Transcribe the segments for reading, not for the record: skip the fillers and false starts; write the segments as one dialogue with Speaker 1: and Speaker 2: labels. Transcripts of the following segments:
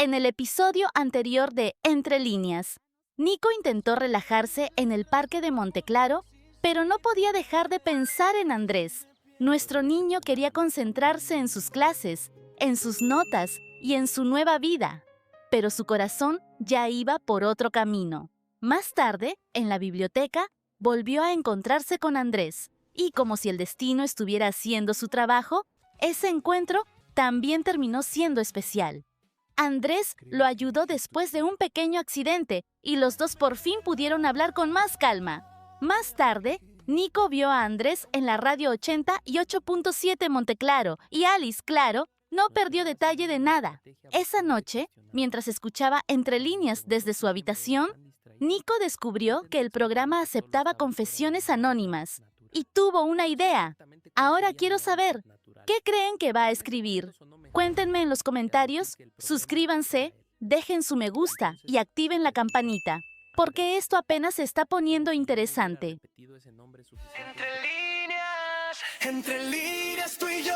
Speaker 1: En el episodio anterior de Entre líneas, Nico intentó relajarse en el parque de Monteclaro, pero no podía dejar de pensar en Andrés. Nuestro niño quería concentrarse en sus clases, en sus notas y en su nueva vida, pero su corazón ya iba por otro camino. Más tarde, en la biblioteca, volvió a encontrarse con Andrés, y como si el destino estuviera haciendo su trabajo, ese encuentro también terminó siendo especial. Andrés lo ayudó después de un pequeño accidente y los dos por fin pudieron hablar con más calma. Más tarde, Nico vio a Andrés en la radio 80 y 8.7 Monteclaro y Alice, claro, no perdió detalle de nada. Esa noche, mientras escuchaba Entre líneas desde su habitación, Nico descubrió que el programa aceptaba confesiones anónimas y tuvo una idea. Ahora quiero saber, ¿qué creen que va a escribir? Cuéntenme en los comentarios, suscríbanse, dejen su me gusta y activen la campanita, porque esto apenas se está poniendo interesante.
Speaker 2: Entre líneas tú y yo,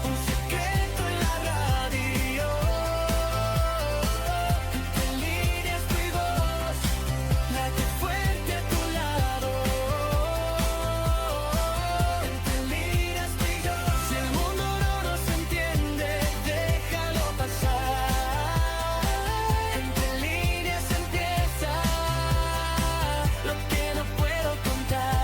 Speaker 2: un secreto en la radio. Entre líneas tú y vos, late fuerte a tu lado. Entre líneas tú y yo, si el mundo no nos entiende, déjalo pasar. Entre líneas empieza lo que no puedo contar.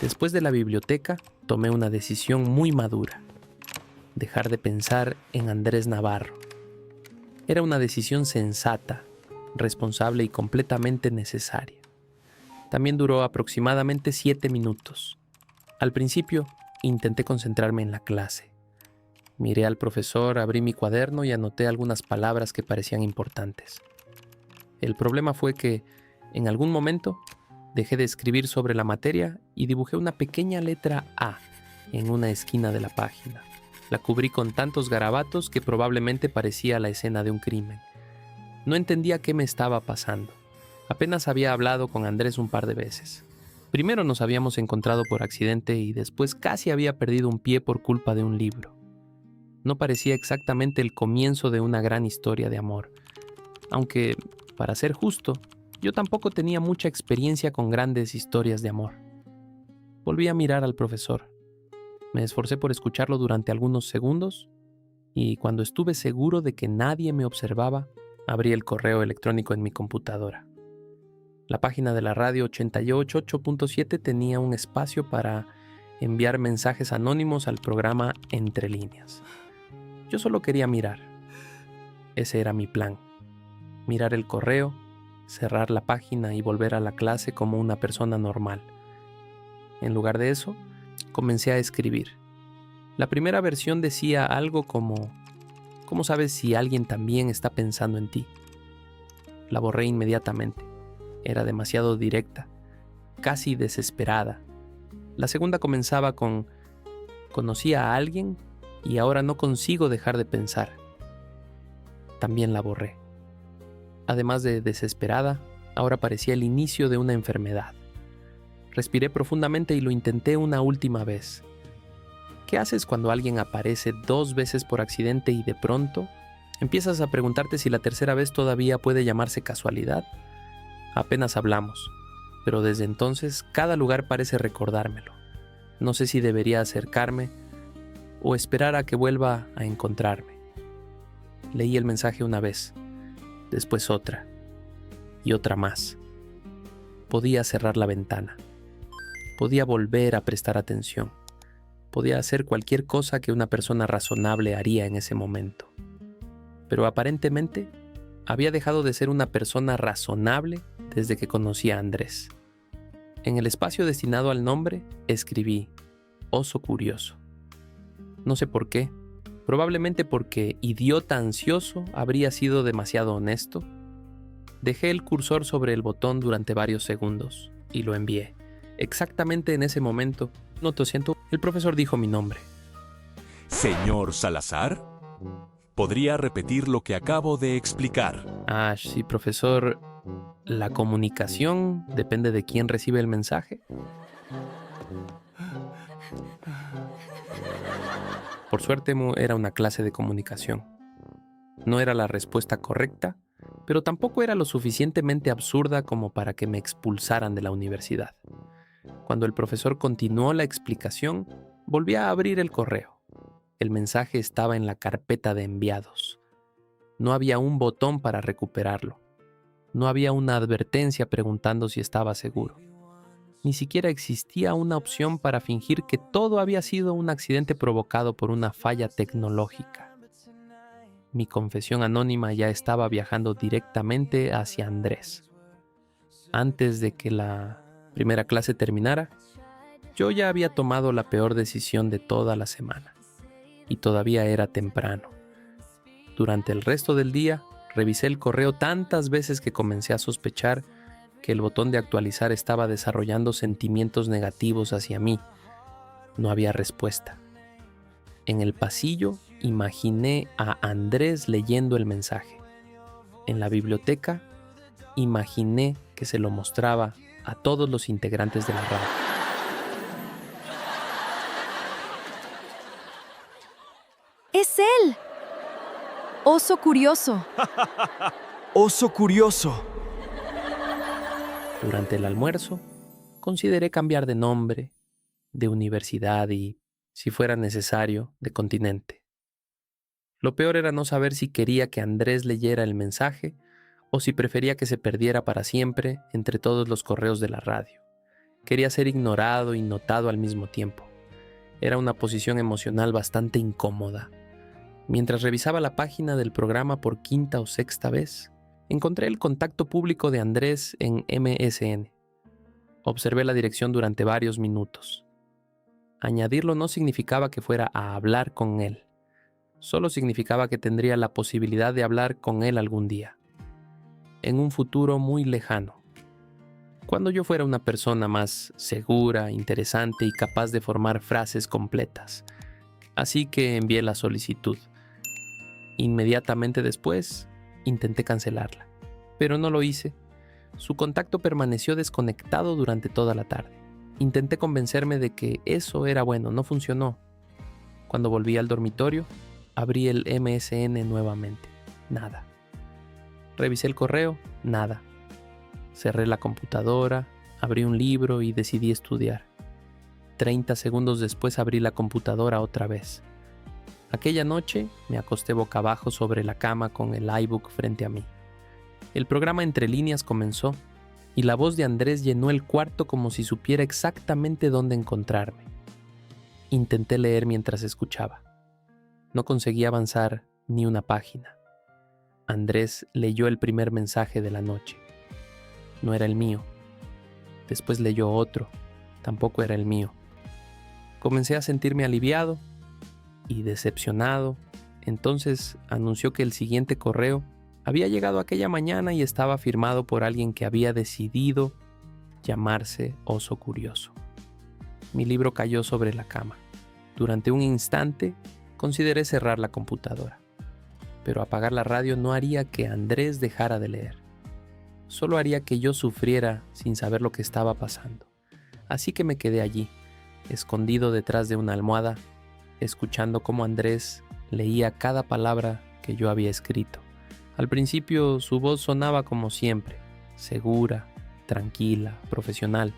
Speaker 3: Después de la biblioteca, tomé una decisión muy madura: dejar de pensar en Andrés Navarro. Era una decisión sensata, responsable y completamente necesaria. También duró aproximadamente 7 minutos. Al principio, intenté concentrarme en la clase. Miré al profesor, abrí mi cuaderno y anoté algunas palabras que parecían importantes. El problema fue que, en algún momento, dejé de escribir sobre la materia y dibujé una pequeña letra A en una esquina de la página. La cubrí con tantos garabatos que probablemente parecía la escena de un crimen. No entendía qué me estaba pasando. Apenas había hablado con Andrés un par de veces. Primero nos habíamos encontrado por accidente y después casi había perdido un pie por culpa de un libro. No parecía exactamente el comienzo de una gran historia de amor. Aunque, para ser justo, yo tampoco tenía mucha experiencia con grandes historias de amor. Volví a mirar al profesor. Me esforcé por escucharlo durante algunos segundos y cuando estuve seguro de que nadie me observaba, abrí el correo electrónico en mi computadora. La página de la radio 88.7 tenía un espacio para enviar mensajes anónimos al programa Entre líneas. Yo solo quería mirar. Ese era mi plan. Mirar el correo, cerrar la página y volver a la clase como una persona normal. En lugar de eso, comencé a escribir. La primera versión decía algo como: ¿cómo sabes si alguien también está pensando en ti? La borré inmediatamente. Era demasiado directa, casi desesperada. La segunda comenzaba con: conocí a alguien y ahora no consigo dejar de pensar. También la borré. Además de desesperada, ahora parecía el inicio de una enfermedad. Respiré profundamente y lo intenté una última vez. ¿Qué haces cuando alguien aparece 2 veces por accidente y de pronto empiezas a preguntarte si la tercera vez todavía puede llamarse casualidad? Apenas hablamos, pero desde entonces cada lugar parece recordármelo. No sé si debería acercarme o esperar a que vuelva a encontrarme. Leí el mensaje una vez, después otra y otra más. Podía cerrar la ventana. Podía volver a prestar atención. Podía hacer cualquier cosa que una persona razonable haría en ese momento. Pero aparentemente había dejado de ser una persona razonable desde que conocí a Andrés. En el espacio destinado al nombre escribí Oso Curioso. No sé por qué. Probablemente porque idiota ansioso habría sido demasiado honesto. Dejé el cursor sobre el botón durante varios segundos y lo envié. Exactamente en ese momento, no te siento, el profesor dijo mi nombre.
Speaker 4: Señor Salazar, ¿Podría repetir lo que acabo de explicar?
Speaker 3: Sí, profesor. ¿La comunicación depende de quién recibe el mensaje? Por suerte era una clase de comunicación. No era la respuesta correcta, pero tampoco era lo suficientemente absurda como para que me expulsaran de la universidad. Cuando el profesor continuó la explicación, volví a abrir el correo. El mensaje estaba en la carpeta de enviados. No había un botón para recuperarlo. No había una advertencia preguntando si estaba seguro. Ni siquiera existía una opción para fingir que todo había sido un accidente provocado por una falla tecnológica. Mi confesión anónima ya estaba viajando directamente hacia Andrés. Antes de que la primera clase terminara, yo ya había tomado la peor decisión de toda la semana. Y todavía era temprano. Durante el resto del día, revisé el correo tantas veces que comencé a sospechar que el botón de actualizar estaba desarrollando sentimientos negativos hacia mí. No había respuesta. En el pasillo imaginé a Andrés leyendo el mensaje. En la biblioteca imaginé que se lo mostraba a todos los integrantes de la radio.
Speaker 5: ¡Es él! Oso curioso.
Speaker 6: Oso curioso.
Speaker 3: Durante el almuerzo, consideré cambiar de nombre, de universidad y, si fuera necesario, de continente. Lo peor era no saber si quería que Andrés leyera el mensaje o si prefería que se perdiera para siempre entre todos los correos de la radio. Quería ser ignorado y notado al mismo tiempo. Era una posición emocional bastante incómoda. Mientras revisaba la página del programa por quinta o sexta vez, encontré el contacto público de Andrés en MSN. Observé la dirección durante varios minutos. Añadirlo no significaba que fuera a hablar con él. Solo significaba que tendría la posibilidad de hablar con él algún día. En un futuro muy lejano. Cuando yo fuera una persona más segura, interesante y capaz de formar frases completas. Así que envié la solicitud. Inmediatamente después, intenté cancelarla, pero no lo hice. Su contacto permaneció desconectado durante toda la tarde. Intenté convencerme de que eso era bueno, no funcionó. Cuando volví al dormitorio, abrí el MSN nuevamente. Nada. Revisé el correo, nada. Cerré la computadora, abrí un libro y decidí estudiar. 30 segundos después abrí la computadora otra vez. Aquella noche me acosté boca abajo sobre la cama con el iBook frente a mí. El programa Entre Líneas comenzó y la voz de Andrés llenó el cuarto como si supiera exactamente dónde encontrarme. Intenté leer mientras escuchaba. No conseguí avanzar ni una página. Andrés leyó el primer mensaje de la noche. No era el mío. Después leyó otro. Tampoco era el mío. Comencé a sentirme aliviado y decepcionado. Entonces anunció que el siguiente correo había llegado aquella mañana y estaba firmado por alguien que había decidido llamarse Oso Curioso. Mi libro cayó sobre la cama. Durante un instante consideré cerrar la computadora, pero apagar la radio no haría que Andrés dejara de leer. Solo haría que yo sufriera sin saber lo que estaba pasando. Así que me quedé allí, escondido detrás de una almohada, escuchando cómo Andrés leía cada palabra que yo había escrito. Al principio su voz sonaba como siempre, segura, tranquila, profesional.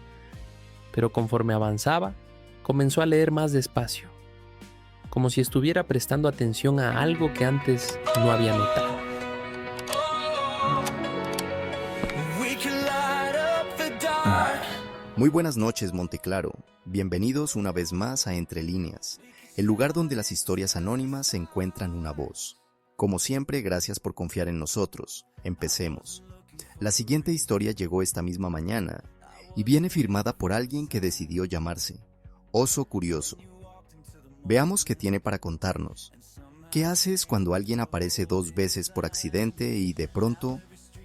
Speaker 3: Pero conforme avanzaba, comenzó a leer más despacio, como si estuviera prestando atención a algo que antes no había notado.
Speaker 7: Muy buenas noches, Monteclaro. Bienvenidos una vez más a Entre Líneas, el lugar donde las historias anónimas encuentran una voz. Como siempre, gracias por confiar en nosotros. Empecemos. La siguiente historia llegó esta misma mañana y viene firmada por alguien que decidió llamarse Oso Curioso. Veamos qué tiene para contarnos. ¿Qué haces cuando alguien aparece 2 veces por accidente y de pronto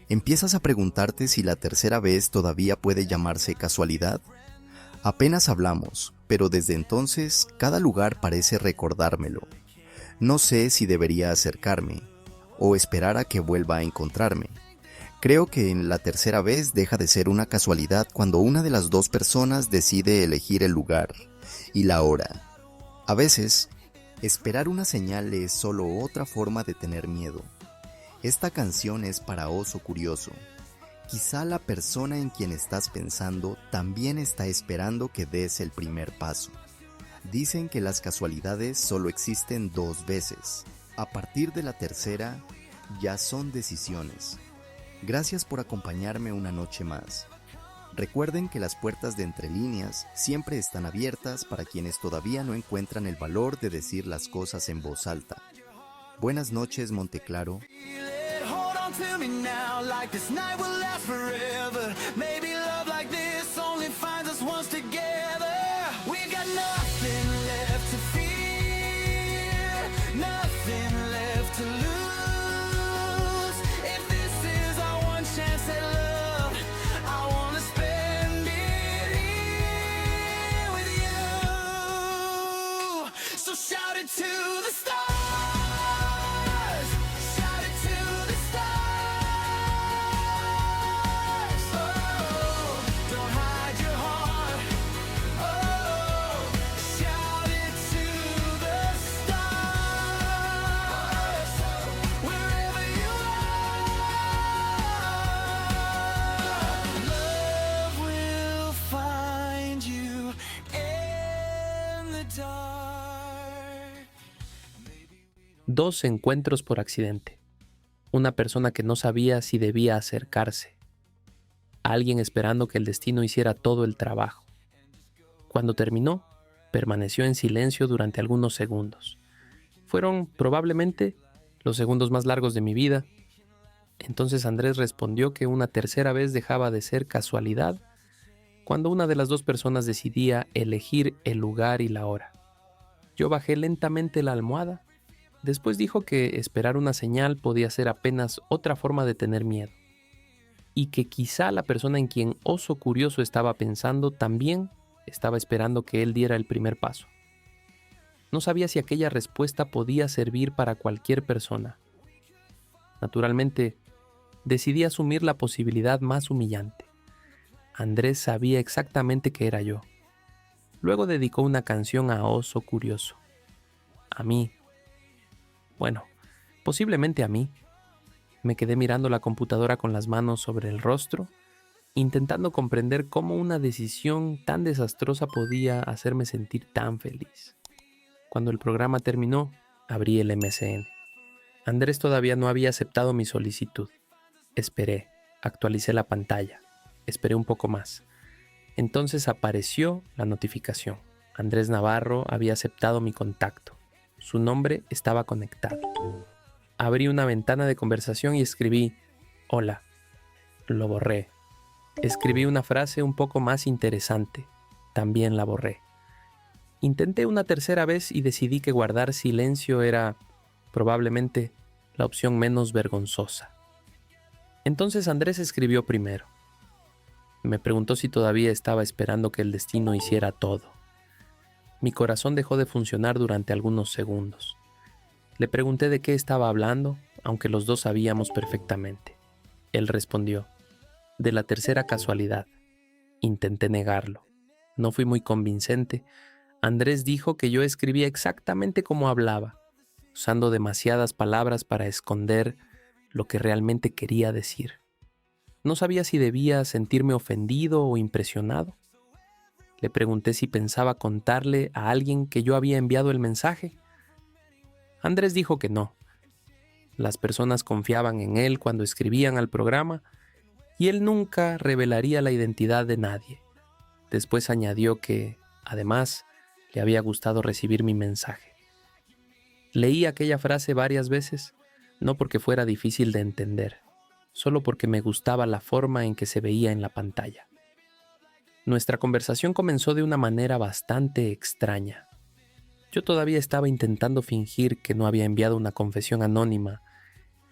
Speaker 7: empiezas a preguntarte si la tercera vez todavía puede llamarse casualidad? Apenas hablamos, pero desde entonces cada lugar parece recordármelo. No sé si debería acercarme o esperar a que vuelva a encontrarme. Creo que en la tercera vez deja de ser una casualidad cuando una de las dos personas decide elegir el lugar y la hora. A veces, esperar una señal es solo otra forma de tener miedo. Esta canción es para Oso Curioso. Quizá la persona en quien estás pensando también está esperando que des el primer paso. Dicen que las casualidades solo existen 2 veces. A partir de la tercera, ya son decisiones. Gracias por acompañarme una noche más. Recuerden que las puertas de Entre Líneas siempre están abiertas para quienes todavía no encuentran el valor de decir las cosas en voz alta. Buenas noches, Monteclaro.
Speaker 2: Hold on to me now, like this night will last forever. Maybe love like this only finds us once together. We got nothing left to fear, nothing left to lose. If this is our one chance at love, I wanna spend it here with you. So shout it to the stars. Shout it to the stars. Oh, don't hide your heart. Oh, shout it to the stars. Wherever you are, love will find you in the dark.
Speaker 3: 2 encuentros por accidente. Una persona que no sabía si debía acercarse. Alguien esperando que el destino hiciera todo el trabajo. Cuando terminó, permaneció en silencio durante algunos segundos. Fueron probablemente los segundos más largos de mi vida. Entonces Andrés respondió que una tercera vez dejaba de ser casualidad cuando una de las dos personas decidía elegir el lugar y la hora. Yo bajé lentamente la almohada. Después dijo que esperar una señal podía ser apenas otra forma de tener miedo, y que quizá la persona en quien Oso Curioso estaba pensando también estaba esperando que él diera el primer paso. No sabía si aquella respuesta podía servir para cualquier persona. Naturalmente, decidí asumir la posibilidad más humillante. Andrés sabía exactamente que era yo. Luego dedicó una canción a Oso Curioso. A mí. Bueno, posiblemente a mí. Me quedé mirando la computadora con las manos sobre el rostro, intentando comprender cómo una decisión tan desastrosa podía hacerme sentir tan feliz. Cuando el programa terminó, abrí el MSN. Andrés todavía no había aceptado mi solicitud. Esperé, actualicé la pantalla, esperé un poco más. Entonces apareció la notificación. Andrés Navarro había aceptado mi contacto. Su nombre estaba conectado. Abrí una ventana de conversación y escribí: hola. Lo borré. Escribí una frase un poco más interesante. También la borré. Intenté una tercera vez y decidí que guardar silencio era, probablemente, la opción menos vergonzosa. Entonces Andrés escribió primero. Me preguntó si todavía estaba esperando que el destino hiciera todo. Mi corazón dejó de funcionar durante algunos segundos. Le pregunté de qué estaba hablando, aunque los dos sabíamos perfectamente. Él respondió: de la tercera casualidad. Intenté negarlo. No fui muy convincente. Andrés dijo que yo escribía exactamente como hablaba, usando demasiadas palabras para esconder lo que realmente quería decir. No sabía si debía sentirme ofendido o impresionado. Le pregunté si pensaba contarle a alguien que yo había enviado el mensaje. Andrés dijo que no. Las personas confiaban en él cuando escribían al programa y él nunca revelaría la identidad de nadie. Después añadió que, además, le había gustado recibir mi mensaje. Leí aquella frase varias veces, no porque fuera difícil de entender, solo porque me gustaba la forma en que se veía en la pantalla. Nuestra conversación comenzó de una manera bastante extraña. Yo todavía estaba intentando fingir que no había enviado una confesión anónima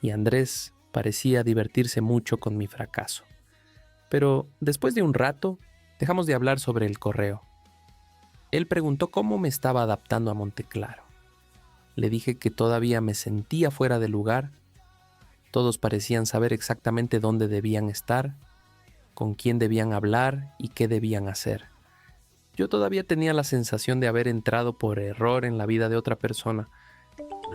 Speaker 3: y Andrés parecía divertirse mucho con mi fracaso. Pero después de un rato, dejamos de hablar sobre el correo. Él preguntó cómo me estaba adaptando a Monteclaro. Le dije que todavía me sentía fuera de lugar. Todos parecían saber exactamente dónde debían estar, con quién debían hablar y qué debían hacer. Yo todavía tenía la sensación de haber entrado por error en la vida de otra persona.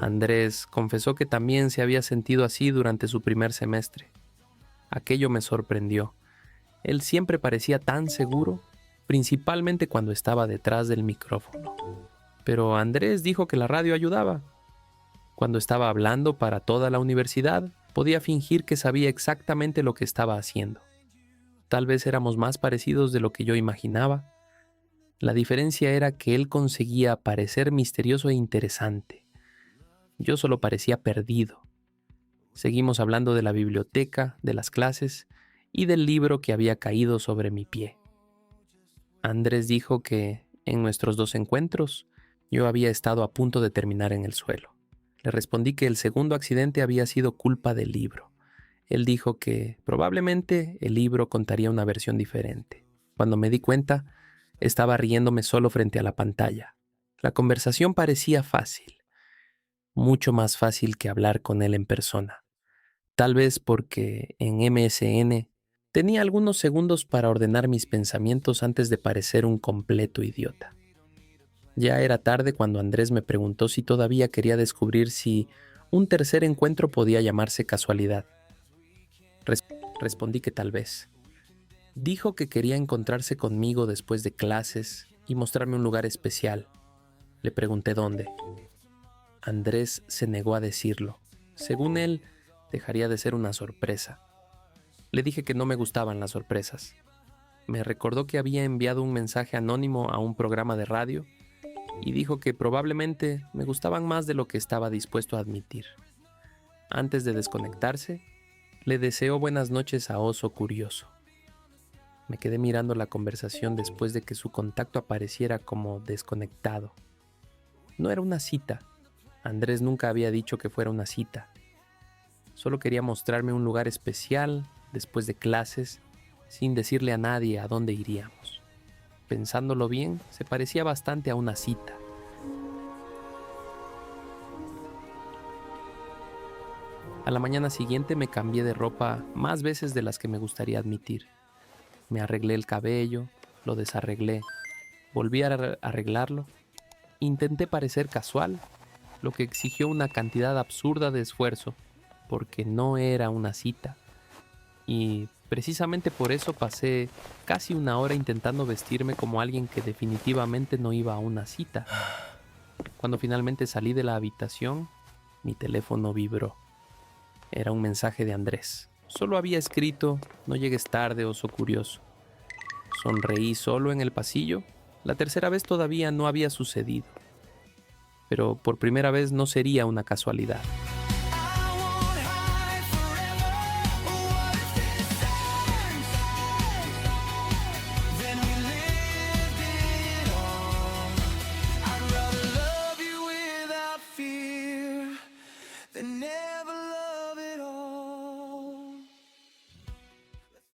Speaker 3: Andrés confesó que también se había sentido así durante su primer semestre. Aquello me sorprendió. Él siempre parecía tan seguro, principalmente cuando estaba detrás del micrófono. Pero Andrés dijo que la radio ayudaba. Cuando estaba hablando para toda la universidad, podía fingir que sabía exactamente lo que estaba haciendo. Tal vez éramos más parecidos de lo que yo imaginaba. La diferencia era que él conseguía parecer misterioso e interesante. Yo solo parecía perdido. Seguimos hablando de la biblioteca, de las clases y del libro que había caído sobre mi pie. Andrés dijo que, en nuestros 2 encuentros, yo había estado a punto de terminar en el suelo. Le respondí que el segundo accidente había sido culpa del libro. Él dijo que probablemente el libro contaría una versión diferente. Cuando me di cuenta, estaba riéndome solo frente a la pantalla. La conversación parecía fácil, mucho más fácil que hablar con él en persona. Tal vez porque en MSN tenía algunos segundos para ordenar mis pensamientos antes de parecer un completo idiota. Ya era tarde cuando Andrés me preguntó si todavía quería descubrir si un tercer encuentro podía llamarse casualidad. Respondí que tal vez. Dijo que quería encontrarse conmigo después de clases y mostrarme un lugar especial. Le pregunté dónde. Andrés se negó a decirlo. Según él, dejaría de ser una sorpresa. Le dije que no me gustaban las sorpresas. Me recordó que había enviado un mensaje anónimo a un programa de radio y dijo que probablemente me gustaban más de lo que estaba dispuesto a admitir. Antes de desconectarse, le deseó buenas noches a Oso Curioso. Me quedé mirando la conversación después de que su contacto apareciera como desconectado. No era una cita. Andrés nunca había dicho que fuera una cita. Solo quería mostrarme un lugar especial después de clases, sin decirle a nadie a dónde iríamos. Pensándolo bien, se parecía bastante a una cita. A la mañana siguiente me cambié de ropa más veces de las que me gustaría admitir. Me arreglé el cabello, lo desarreglé, volví a arreglarlo. Intenté parecer casual, lo que exigió una cantidad absurda de esfuerzo, porque no era una cita. Y precisamente por eso pasé casi 1 hora intentando vestirme como alguien que definitivamente no iba a una cita. Cuando finalmente salí de la habitación, mi teléfono vibró. Era un mensaje de Andrés. Solo había escrito: "No llegues tarde, oso curioso". Sonreí solo en el pasillo. La tercera vez todavía no había sucedido. Pero por primera vez no sería una casualidad.